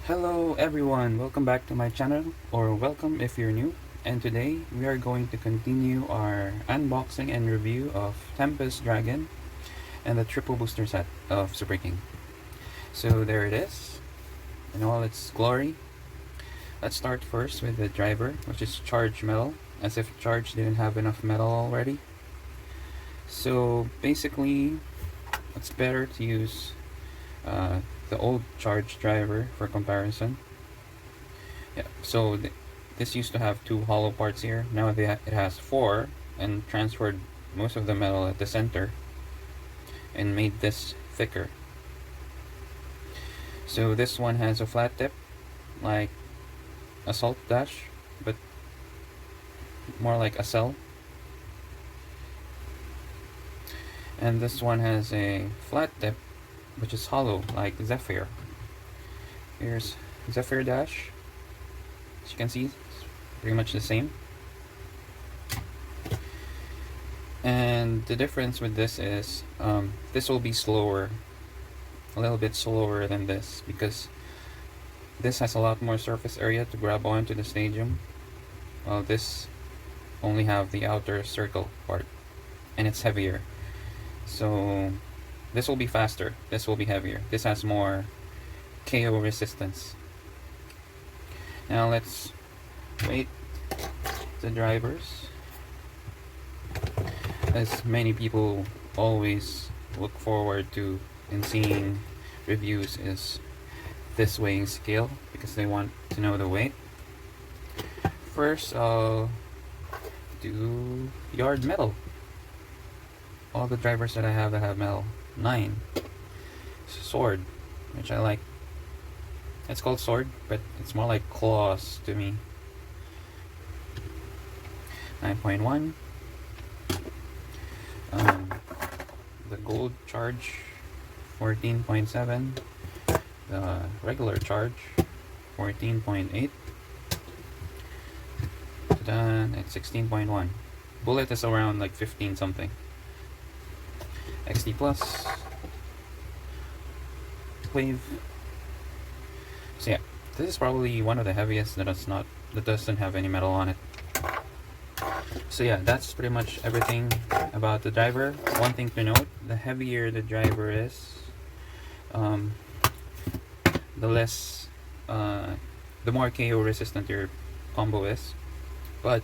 Hello everyone, welcome back to my channel, or welcome if you're new, and today we are going to continue our unboxing and review of Tempest Dragon and the triple booster set of Superking. So there it is, in all its glory. Let's start first with the driver, which is charged metal, as if Charge didn't have enough metal already. So basically, it's better to use the old Charge driver for comparison. Yeah, so this used to have two hollow parts here. Now it has four, and transferred most of the metal at the center and made this thicker. So this one has a flat tip like Assault Dash, but more like a cell. And this one has a flat tip which is hollow like Zephyr. Here's Zephyr Dash. As you can see, it's pretty much the same. And the difference with this is this will be slower, a little bit slower than this, because this has a lot more surface area to grab onto the stadium, while this only have the outer circle part, and it's heavier. So this will be faster, this will be heavier. This has more KO resistance. Now let's rate the drivers. As many people always look forward to in seeing reviews is this weighing scale, because they want to know the weight. First, I'll do yard metal. All the drivers that I have that have metal. 9. Sword, which I like. It's called sword, but it's more like claws to me. 9.1. The gold charge, 14.7. The regular charge, 14.8. Then it's 16.1. Bullet is around like 15 something. XD plus. Wave. So yeah, this is probably one of the heaviest that doesn't have any metal on it. So yeah, that's pretty much everything about the driver. One thing to note: the heavier the driver is, the less, the more KO resistant your combo is. But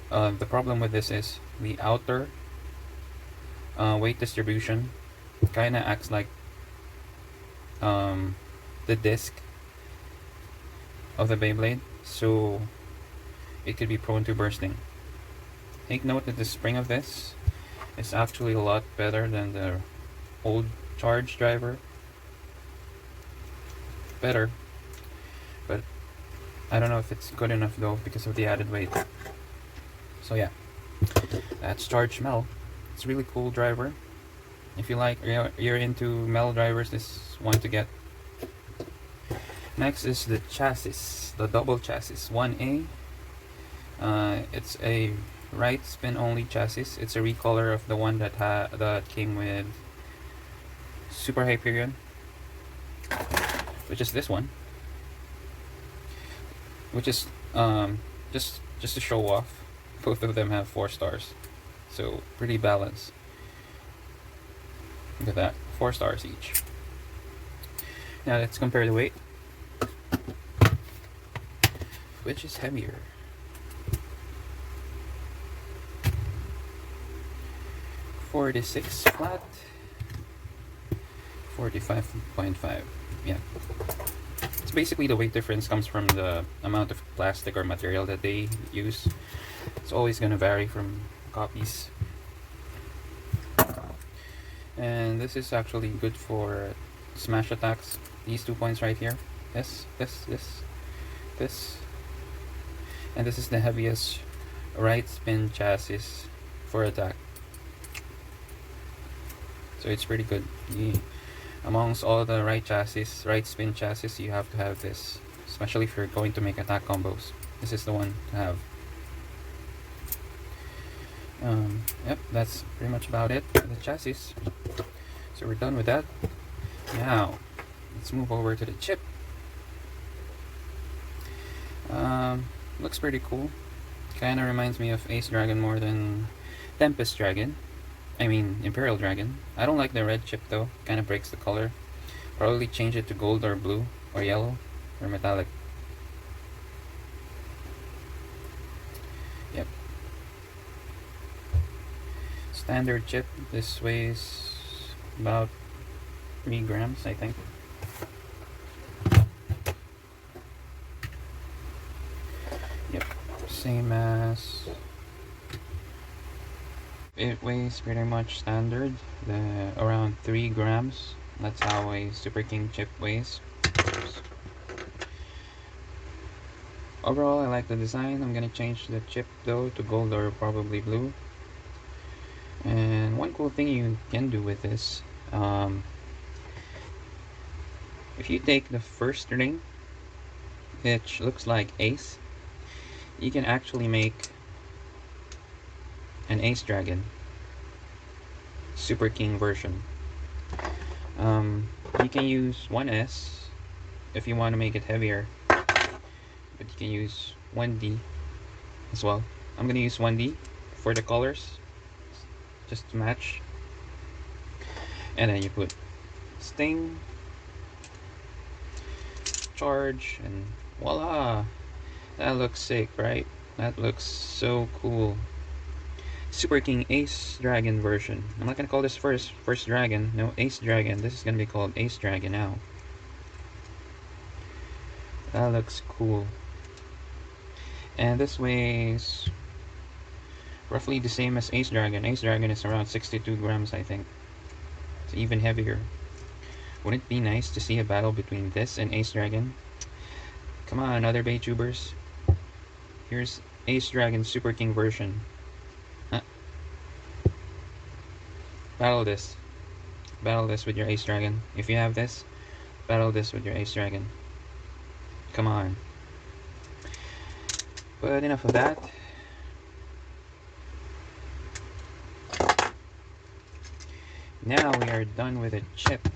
the problem with this is the outer weight distribution kind of acts like the disc of the Beyblade, so it could be prone to bursting. Take note that the spring of this is actually a lot better than the old Charge driver. Better, but I don't know if it's good enough though because of the added weight. So yeah, that's Charge Metal. It's a really cool driver. If you like, you're into metal drivers, this is one to get. Next is the chassis, the double chassis 1A. It's a right spin only chassis. It's a recolor of the one that came with Super Hyperion, which is this one, which is just to show off. Both of them have 4 stars, so pretty balanced. Look at that, 4 stars each. Now let's compare the weight. Which is heavier? .46 flat, 45.5. Yeah. It's basically the weight difference comes from the amount of plastic or material that they use. It's always going to vary from copies. And this is actually good for smash attacks. These 2 points right here. This. And this is the heaviest right spin chassis for attack. So it's pretty good. Amongst all the right spin chassis, you have to have this, especially if you're going to make attack combos. This is the one to have. Yep, that's pretty much about it for the chassis. So we're done with that. Now, let's move over to the chip. Looks pretty cool. Kinda reminds me of Ace Dragon more than Tempest Dragon. I mean, Imperial Dragon. I don't like the red chip though. Kinda breaks the color. Probably change it to gold or blue or yellow or metallic. Yep. Standard chip. This weighs about 3 grams, I think. Yep. Same as... It weighs pretty much standard, around 3 grams. That's how a Superking chip weighs. Oops. Overall, I like the design. I'm gonna change the chip though to gold or probably blue. And one cool thing you can do with this, if you take the first ring, which looks like Ace, you can actually make an Ace Dragon Superking version. You can use 1S if you want to make it heavier, but you can use 1D as well. I'm gonna use 1D for the colors, just to match. And then you put Sting, Charge, and voila! That looks sick, right? That looks so cool. Superking Ace Dragon version. I'm not gonna call this first dragon. No, Ace Dragon. This is gonna be called Ace Dragon now. That looks cool. And this weighs roughly the same as Ace Dragon. Ace Dragon is around 62 grams, I think. It's even heavier. Wouldn't it be nice to see a battle between this and Ace Dragon? Come on, other Beybladers. Here's Ace Dragon Superking version. Battle this. Battle this with your Ace Dragon. If you have this, battle this with your Ace Dragon. Come on. But enough of that. Now we are done with the chip.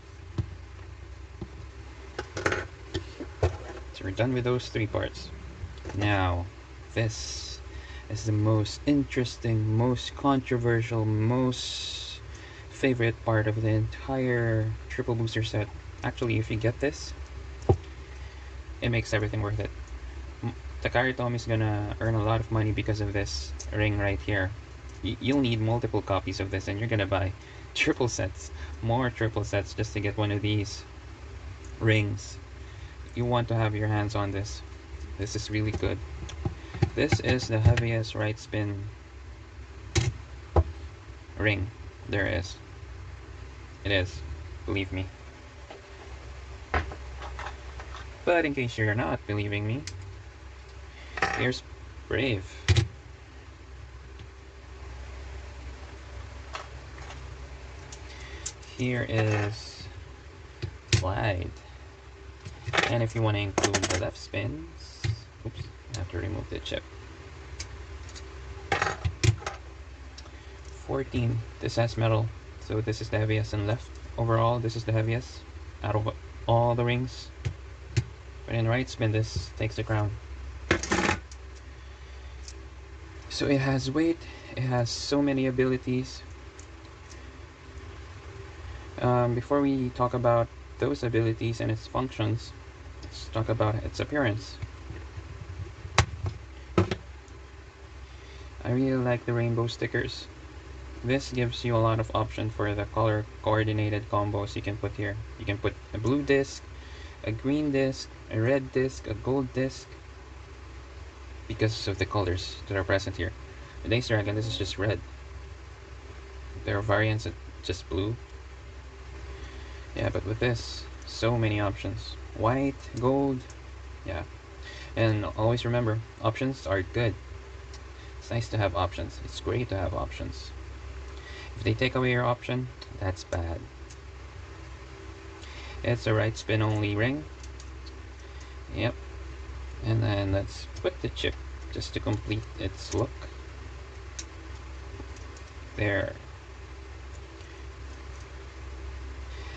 So we're done with those 3 parts. Now, this is the most interesting, most controversial, most favorite part of the entire triple booster set. Actually, if you get this, it makes everything worth it. Takaratomy is gonna earn a lot of money because of this ring right here. You'll need multiple copies of this, and you're gonna buy triple sets, more triple sets, just to get one of these rings. You want to have your hands on this. This is really good. This is the heaviest right spin ring there is. It is, believe me. But in case you're not believing me, here's Brave. Here is Slide. And if you want to include the left spins, oops, I have to remove the chip. 14, this has metal, so this is the heaviest and left. Overall, this is the heaviest out of all the rings. But in right spin, this takes the crown. So it has weight, it has so many abilities. Before we talk about those abilities and its functions, let's talk about its appearance. I really like the rainbow stickers. This gives you a lot of option for the color coordinated combos you can put here. You can put a blue disc, a green disc, a red disc, a gold disc, because of the colors that are present here. With Ace Dragon, this is just red. There are variants that just blue. Yeah, but with this, so many options. White, gold, yeah. And always remember, options are good. It's nice to have options. It's great to have options. If they take away your option, that's bad. It's a right spin only ring. Yep. And then let's put the chip just to complete its look. There.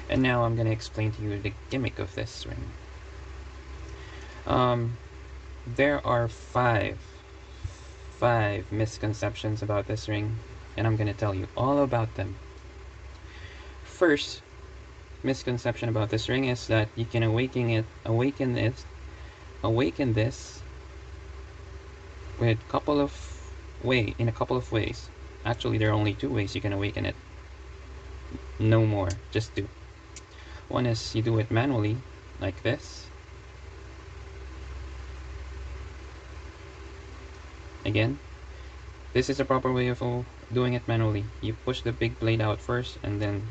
And now I'm gonna explain to you the gimmick of this ring. There are five misconceptions about this ring, and I'm gonna tell you all about them. First misconception about this ring is that you can awaken this with in a couple of ways. Actually, there are only 2 ways you can awaken it. No more, just 2. One is you do it manually, like this. Again, this is a proper way of doing it manually. You push the big blade out first and then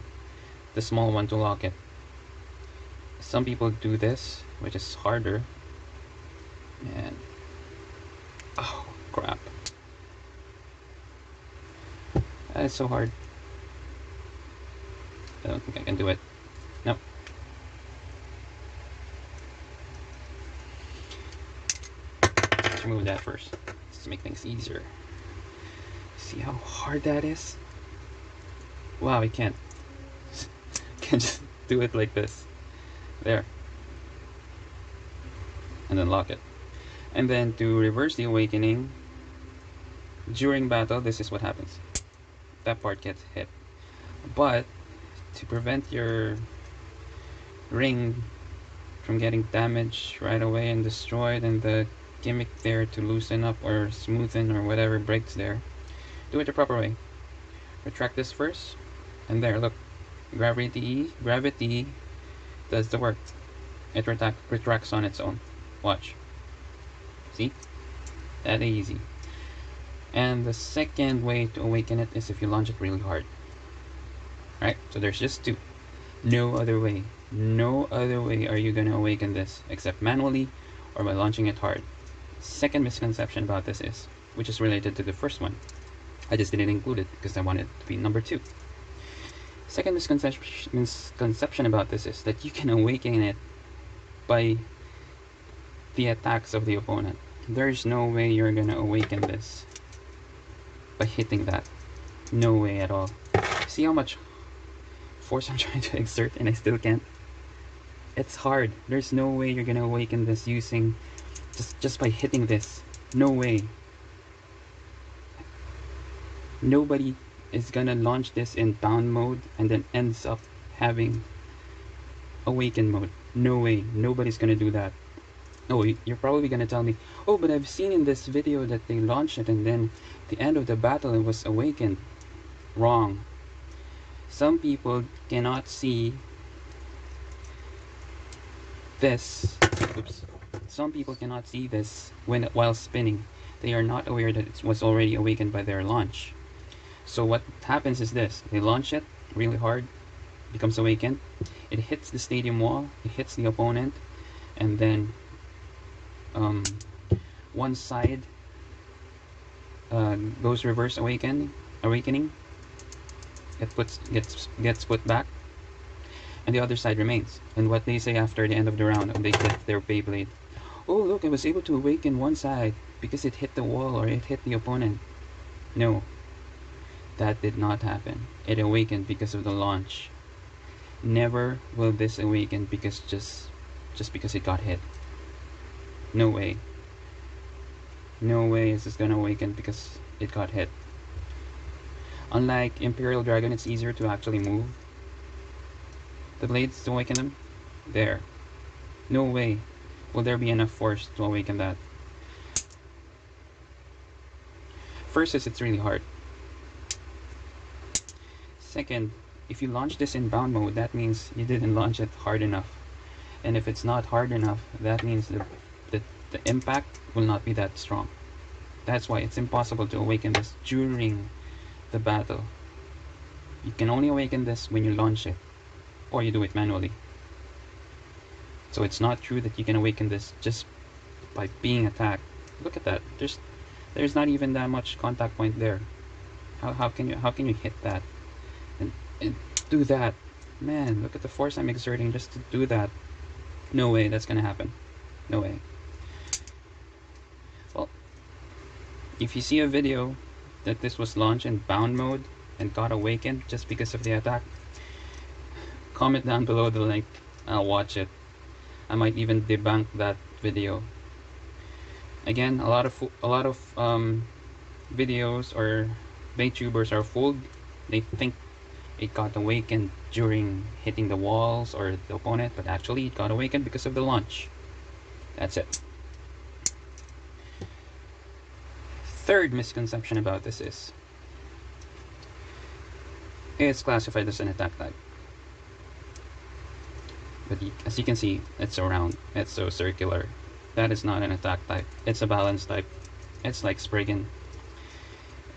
the small one to lock it. Some people do this, which is harder. And oh crap, that is so hard. I don't think I can do it. Nope. Let's remove that first, just to make things easier. See how hard that is? Wow, I can't just do it like this. There. And then lock it. And then to reverse the awakening, during battle, this is what happens. That part gets hit. But to prevent your ring from getting damaged right away and destroyed, and the gimmick there to loosen up or smoothen or whatever breaks there, do it the proper way. Retract this first, and there, look. Gravity does the work. It retracts on its own. Watch. See? That easy. And the second way to awaken it is if you launch it really hard. Right? So there's just 2. No other way. No other way are you going to awaken this except manually or by launching it hard. Second misconception about this is, which is related to the first one. I just didn't include it because I wanted it to be number 2. Second misconception about this is that you can awaken it by the attacks of the opponent. There's no way you're gonna awaken this by hitting that. No way at all. See how much force I'm trying to exert and I still can't? It's hard. There's no way you're gonna awaken this using just by hitting this. No way. Nobody is gonna launch this in bound mode and then ends up having awaken mode. No way. Nobody's gonna do that. Oh, you're probably gonna tell me, oh, but I've seen in this video that they launched it and then the end of the battle it was awakened. Wrong. Some people cannot see this. Oops. Some people cannot see this while spinning. They are not aware that it was already awakened by their launch. So what happens is this: they launch it really hard, becomes awakened, it hits the stadium wall, it hits the opponent, and then one side goes reverse awakening. It gets put back, and the other side remains. And what they say after the end of the round, when they hit their Beyblade, oh look, I was able to awaken one side because it hit the wall or it hit the opponent. No. That did not happen. It awakened because of the launch. Never will this awaken because just because it got hit. No way. No way is this gonna awaken because it got hit. Unlike Imperial Dragon, it's easier to actually move the blades to awaken them. There. No way will there be enough force to awaken that. First is it's really hard. Second, if you launch this in bound mode, that means you didn't launch it hard enough. And if it's not hard enough, that means the impact will not be that strong. That's why it's impossible to awaken this during the battle. You can only awaken this when you launch it, or you do it manually. So it's not true that you can awaken this just by being attacked. Look at that. There's not even that much contact point there. How can you hit that? And do that? Man, look at the force I'm exerting just to do that. No way that's gonna happen. No way. Well, if you see a video that this was launched in bound mode and got awakened just because of the attack, Comment down below the link. I'll watch it. I might even debunk that video. Again, a lot of videos or Baytubers are fooled. They think it got awakened during hitting the walls or the opponent, but actually it got awakened because of the launch. That's it. Third misconception about this is it's classified as an attack type. But as you can see, it's round, it's so circular. That is not an attack type. It's a balance type. It's like Spriggan.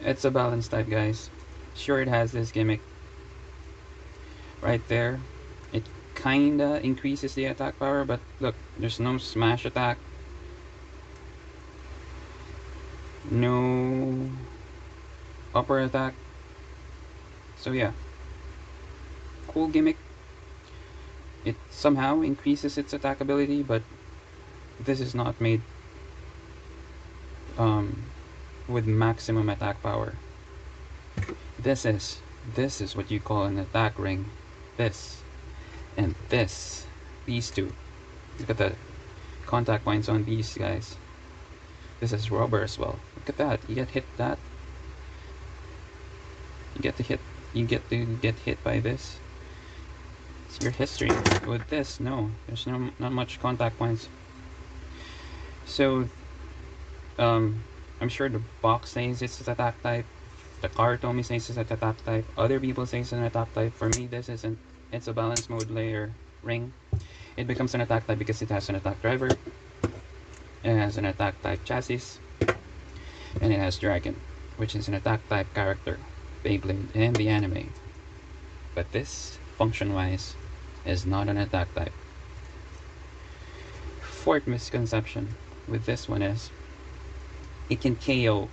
It's a balance type, guys. Sure, it has this gimmick right there. It kinda increases the attack power, but look, there's no smash attack, no upper attack. So yeah, cool gimmick. It somehow increases its attack ability, but this is not made with maximum attack power. This is what you call an attack ring. This and this, these two. Look at the contact points on these guys. This is rubber as well. Look at that. You get hit that. You get to get hit by this. It's your history. With this, no, there's not much contact points. So I'm sure the box says it's an attack type. The Takaratomy says it's an attack type. Other people say it's an attack type. For me, this isn't. It's a balance mode layer ring. It becomes an attack type because it has an attack driver. It has an attack type chassis. And it has Dragon, which is an attack type character, Beyblade, and the anime. But this, function-wise, is not an attack type. Fourth misconception with this one is it can KO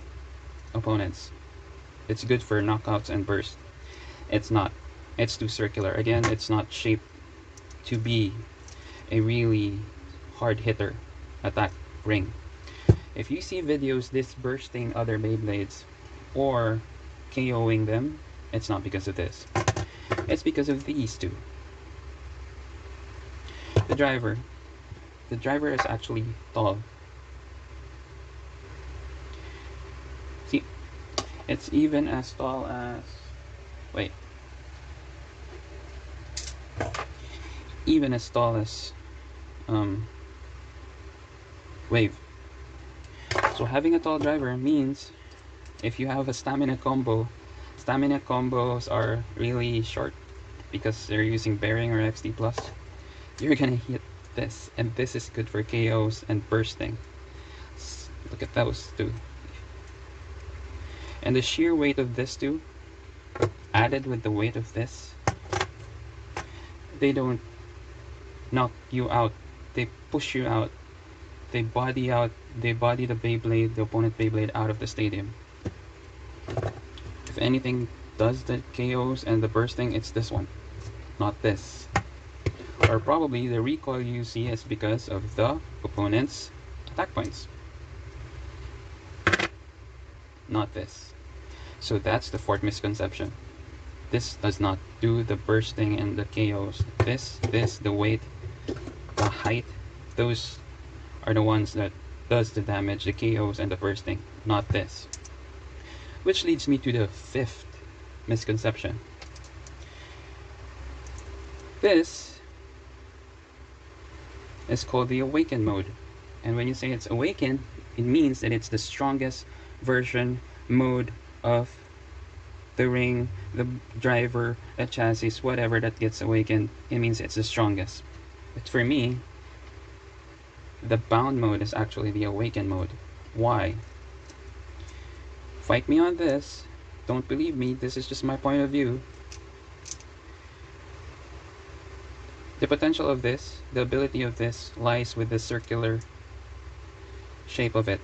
opponents. It's good for knockouts and burst. It's not. It's too circular. Again, it's not shaped to be a really hard hitter attack ring. If you see videos this bursting other Beyblades or KOing them, it's not because of this. It's because of these two. The driver is actually tall. See, it's even as tall as, wait, even as tall as Wave. So having a tall driver means if you have a stamina combo, stamina combos are really short because they're using bearing or XD plus. You're gonna hit this, and this is good for KOs and bursting. Look at those two. And the sheer weight of this two, added with the weight of this, they don't knock you out, they push you out. They body the Beyblade, the opponent Beyblade, out of the stadium. If anything does the KOs and the bursting, it's this one, not this. Or probably the recoil you see is because of the opponent's attack points, not this. So that's the fourth misconception. This does not do the bursting and the KOs. This, the weight, the height, those are the ones that does the damage, the KOs and the bursting, not this. Which leads me to the fifth misconception. This is called the awakened mode. And when you say it's awakened, it means that it's the strongest version mode of the ring, the driver, the chassis, whatever that gets awakened. It means it's the strongest. But for me, the bound mode is actually the awakened mode. Why? Fight me on this. Don't believe me. This is just my point of view. The potential of this, the ability of this, lies with the circular shape of it.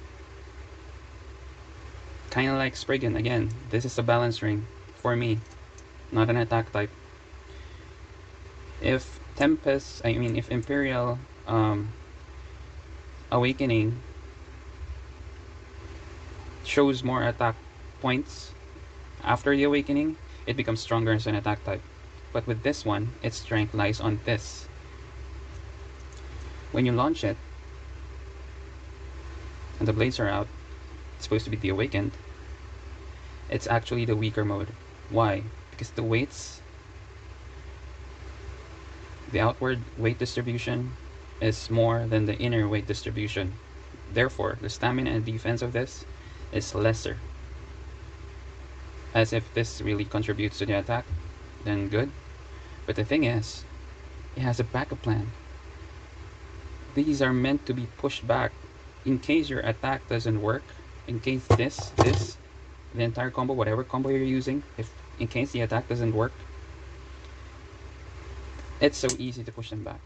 Kind of like Spriggan. Again, this is a balance ring for me, not an attack type. If Tempest, if Imperial Awakening shows more attack points after the awakening, it becomes stronger as an attack type. But with this one, its strength lies on this. When you launch it, and the blades are out, it's supposed to be the awakened, it's actually the weaker mode. Why? Because the weights, the outward weight distribution is more than the inner weight distribution. Therefore, the stamina and defense of this is lesser. As if this really contributes to the attack, then good. But the thing is, it has a backup plan. These are meant to be pushed back in case your attack doesn't work, in case this, the entire combo, whatever combo you're using, if in case the attack doesn't work, it's so easy to push them back.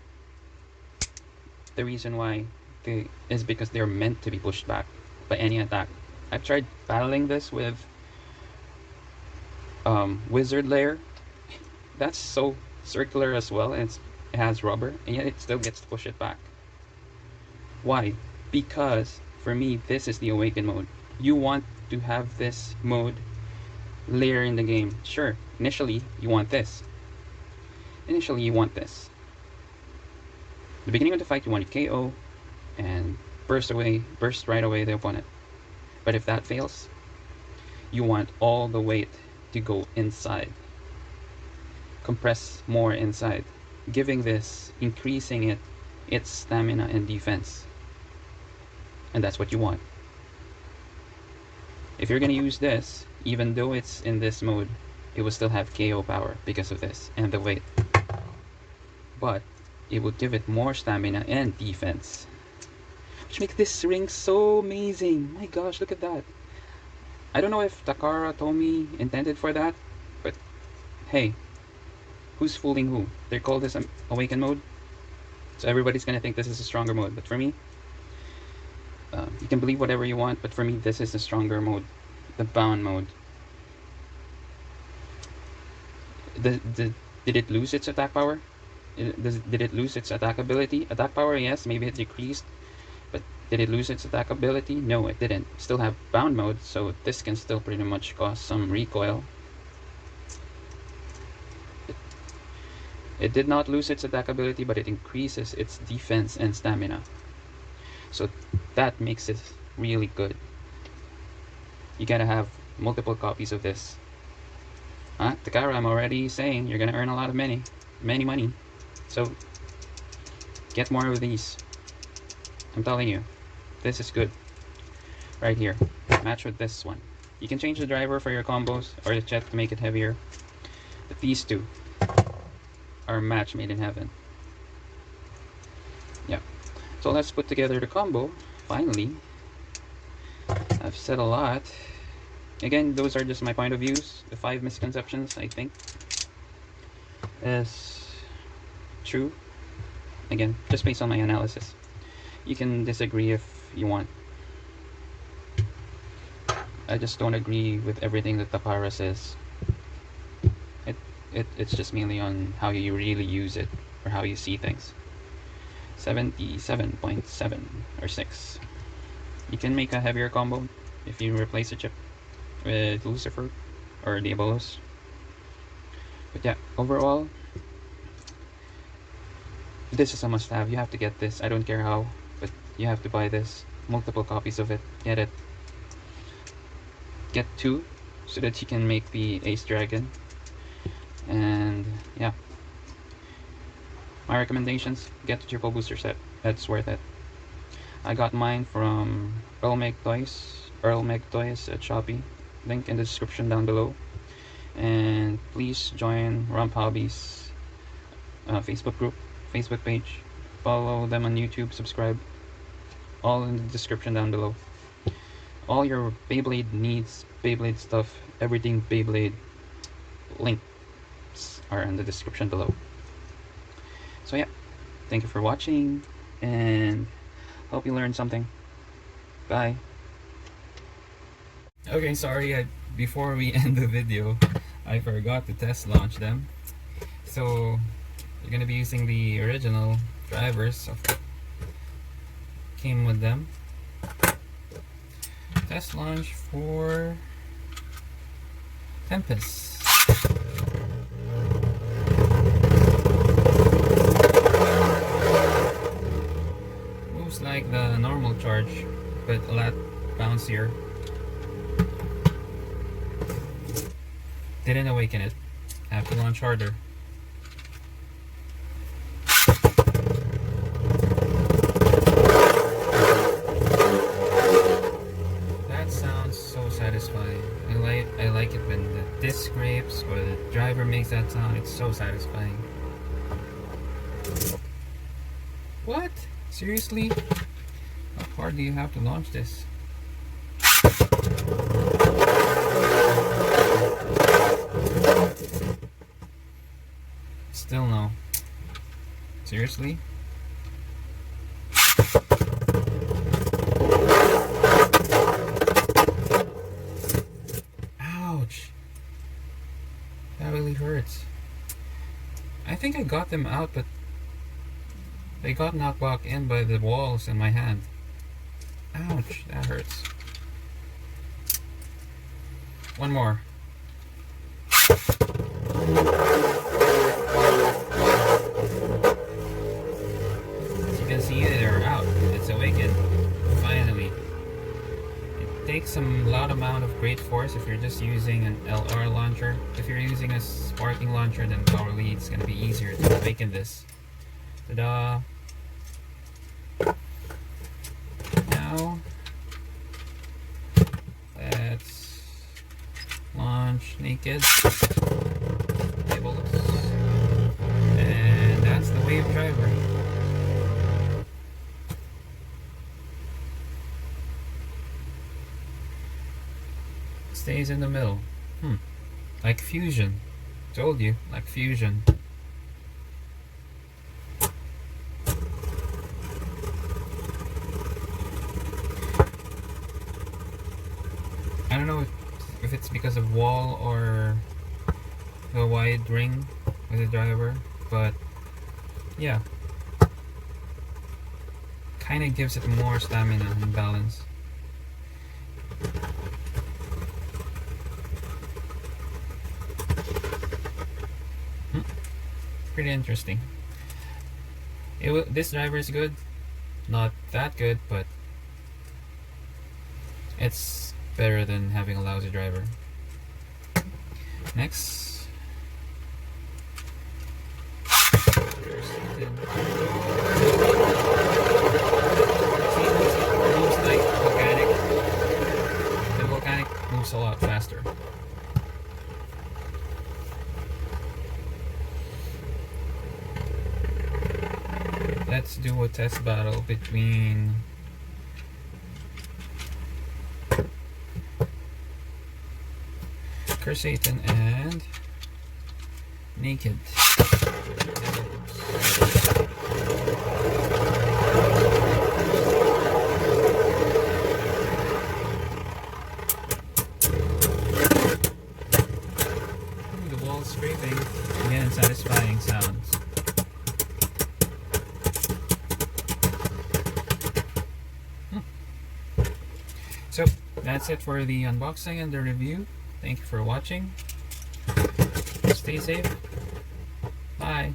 The reason why is because they're meant to be pushed back by any attack. I've tried battling this with Wizard Lair. That's so circular as well, and it has rubber, and yet it still gets to push it back. Why? Because for me, this is the awakened mode. You want to have this mode later in the game. Sure, initially you want this. Initially you want this. The beginning of the fight, you want to KO and burst right away the opponent. But if that fails, you want all the weight to go inside. Compress more inside, giving this, increasing its stamina and defense. And that's what you want. If you're gonna use this, even though it's in this mode, it will still have KO power because of this and the weight. But it will give it more stamina and defense, which makes this ring so amazing. My gosh, look at that. I don't know if Takaratomy intended for that, but hey, who's fooling who? They call this awakened mode, so everybody's gonna think this is a stronger mode. But for me, you can believe whatever you want, but for me, this is the stronger mode, the bound mode. Did it lose its attack power? Did it lose its attack ability? Attack power, yes, maybe it decreased, but did it lose its attack ability? No, it didn't. Still have bound mode, so this can still pretty much cause some recoil. It did not lose its attack ability, but it increases its defense and stamina. So that makes it really good. You gotta have multiple copies of this. Takara, I'm already saying you're gonna earn a lot of money. So get more of these. I'm telling you, this is good. Right here, match with this one. You can change the driver for your combos or the jet to make it heavier. But these two are a match made in heaven. Yeah. So let's put together the combo. Finally, I've said a lot. Again, those are just my point of views. The 5 misconceptions, I think, is true. Again, just based on my analysis. You can disagree if you want. I just don't agree with everything that Takara says. It's just mainly on how you really use it or how you see things. 77.7 or 6. You can make a heavier combo if you replace the chip with Lucifer or Diabolos. But yeah, overall, this is a must-have. You have to get this. I don't care how, but you have to buy this. Multiple copies of it. Get it. Get 2 so that you can make the Ace Dragon. And yeah, my recommendations: get the triple booster set. That's worth it. I got mine from Earl Meg Toys at Shopee. Link in the description down below. And please join Rump Hobbies Facebook group, Facebook page. Follow them on YouTube. Subscribe. All in the description down below. All your Beyblade needs, Beyblade stuff, everything Beyblade, links are in the description below. So yeah, thank you for watching, and hope you learned something. Bye. Okay, sorry, before we end the video, I forgot to test launch them. So you're gonna be using the original drivers came with them. Test launch for Tempest. easier. Didn't awaken it. Have to launch harder. That sounds so satisfying. I like it when the disc scrapes or the driver makes that sound. It's so satisfying. What? Seriously? How hard do you have to launch this? Still no. Seriously? Ouch! That really hurts. I think I got them out, but they got knocked back in by the walls in my hand. Ouch, that hurts. One more. As you can see, they're out. It's awakened. Finally. It takes a lot amount of great force if you're just using an LR launcher. If you're using a sparking launcher, then probably it's going to be easier to awaken this. Ta-da! Now, let's launch naked. Diabolos. And that's the wave driver. Stays in the middle. Like fusion. Told you, like fusion. I don't know if it's because of wall or the wide ring with the driver, but yeah, kind of gives it more stamina and balance. Pretty interesting. This driver is good, not that good, but it's better than having a lousy driver. Next, moves like volcanic. The volcanic moves a lot faster. Let's do a test battle between Satan and Naked. The wall scraping. Again, satisfying sounds. So that's it for the unboxing and the review. Thank you for watching. Stay safe. Bye.